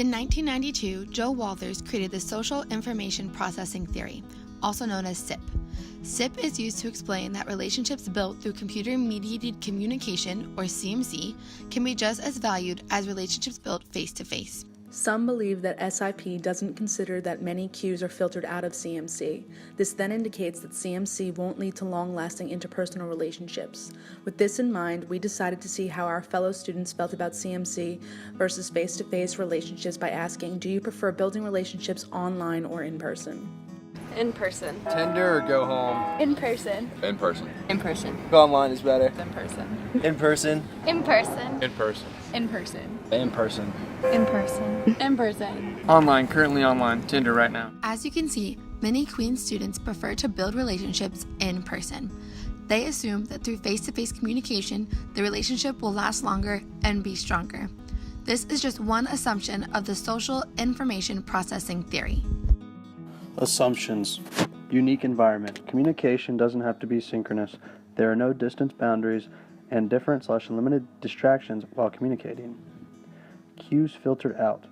In 1992, Joe Walters created the Social Information Processing Theory, also known as SIP. SIP is used to explain that relationships built through computer-mediated communication, or CMC, can be just as valued as relationships built face-to-face. Some believe that SIP doesn't consider that many cues are filtered out of CMC. This then indicates that CMC won't lead to long-lasting interpersonal relationships. With this in mind, we decided to see how our fellow students felt about CMC versus face-to-face relationships by asking, do you prefer building relationships online or in person? In person. Tinder or go home? In person. In person. In person. Go online is better. In person. In person. In person. In person. In person. In person. In person. In person. Online, currently online. Tinder right now. As you can see, many Queen's students prefer to build relationships in person. They assume that through face-to-face communication, the relationship will last longer and be stronger. This is just one assumption of the Social Information Processing Theory. Assumptions. Unique environment. Communication doesn't have to be synchronous. There are no distance boundaries and different/limited distractions while communicating. Cues filtered out.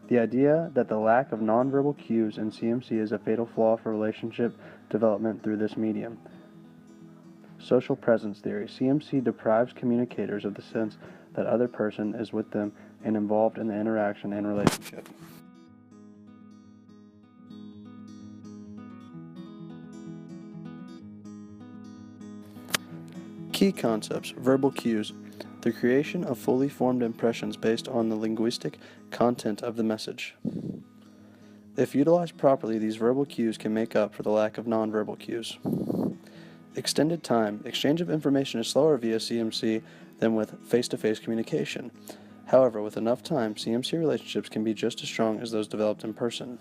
The idea that the lack of nonverbal cues in CMC is a fatal flaw for relationship development through this medium. Social presence theory. CMC deprives communicators of the sense that other person is with them and involved in the interaction and relationship. Key concepts. Verbal cues. The creation of fully formed impressions based on the linguistic content of the message. If utilized properly, these verbal cues can make up for the lack of nonverbal cues. Extended time. Exchange of information is slower via CMC than with face-to-face communication. However, with enough time, CMC relationships can be just as strong as those developed in person.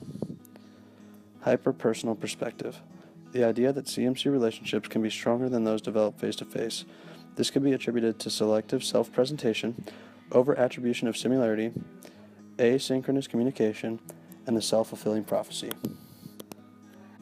Hyper-personal perspective. The idea that CMC relationships can be stronger than those developed face-to-face. This can be attributed to selective self-presentation, over-attribution of similarity, asynchronous communication, and the self-fulfilling prophecy.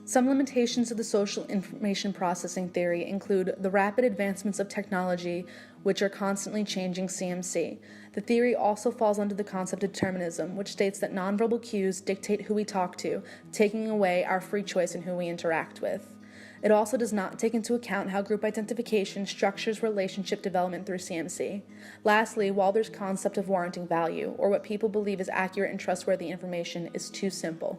Some limitations of the social information processing theory include the rapid advancements of technology, which are constantly changing CMC. The theory also falls under the concept of determinism, which states that nonverbal cues dictate who we talk to, taking away our free choice in who we interact with. It also does not take into account how group identification structures relationship development through CMC. Lastly, Walters' concept of warranting value, or what people believe is accurate and trustworthy information, is too simple.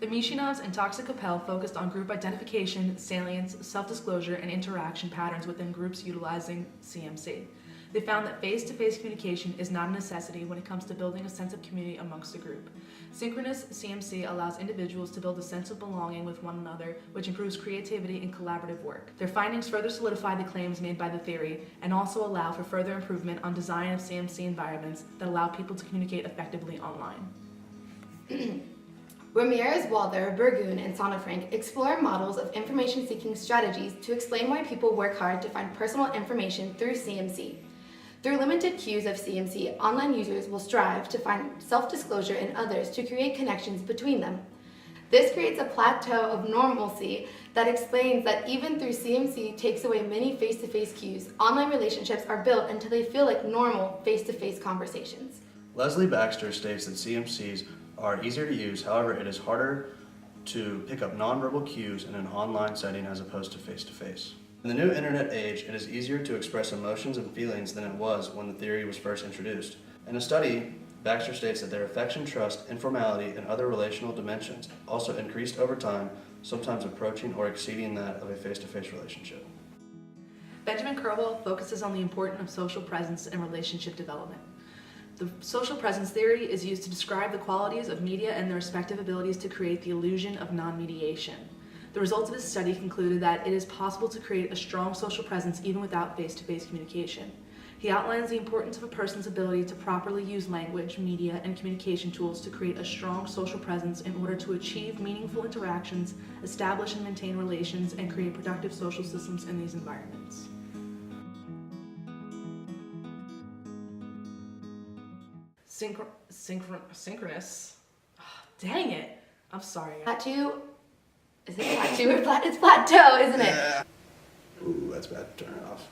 The Mishinovs and Toxic-Capel focused on group identification, salience, self-disclosure, and interaction patterns within groups utilizing CMC. They found that face-to-face communication is not a necessity when it comes to building a sense of community amongst a group. Synchronous CMC allows individuals to build a sense of belonging with one another, which improves creativity and collaborative work. Their findings further solidify the claims made by the theory and also allow for further improvement on design of CMC environments that allow people to communicate effectively online. Ramirez, Walther, Burgoon, and Sonnefrank explore models of information-seeking strategies to explain why people work hard to find personal information through CMC. Through limited cues of CMC, online users will strive to find self-disclosure in others to create connections between them. This creates a plateau of normalcy that explains that even through CMC takes away many face-to-face cues, online relationships are built until they feel like normal face-to-face conversations. Leslie Baxter states that CMCs are easier to use, however, it is harder to pick up nonverbal cues in an online setting as opposed to face-to-face. In the new internet age, it is easier to express emotions and feelings than it was when the theory was first introduced. In a study, Baxter states that their affection, trust, informality, and other relational dimensions also increased over time, sometimes approaching or exceeding that of a face-to-face relationship. Benjamin Kerwell focuses on the importance of social presence and relationship development. The social presence theory is used to describe the qualities of media and their respective abilities to create the illusion of non-mediation. The results of his study concluded that it is possible to create a strong social presence even without face-to-face communication. He outlines the importance of a person's ability to properly use language, media, and communication tools to create a strong social presence in order to achieve meaningful interactions, establish and maintain relations, and create productive social systems in these environments. Synchronous. Oh, dang it. I'm sorry. Plateau. Is it plateau or it's plateau, isn't it? Ooh, that's bad. Turn it off.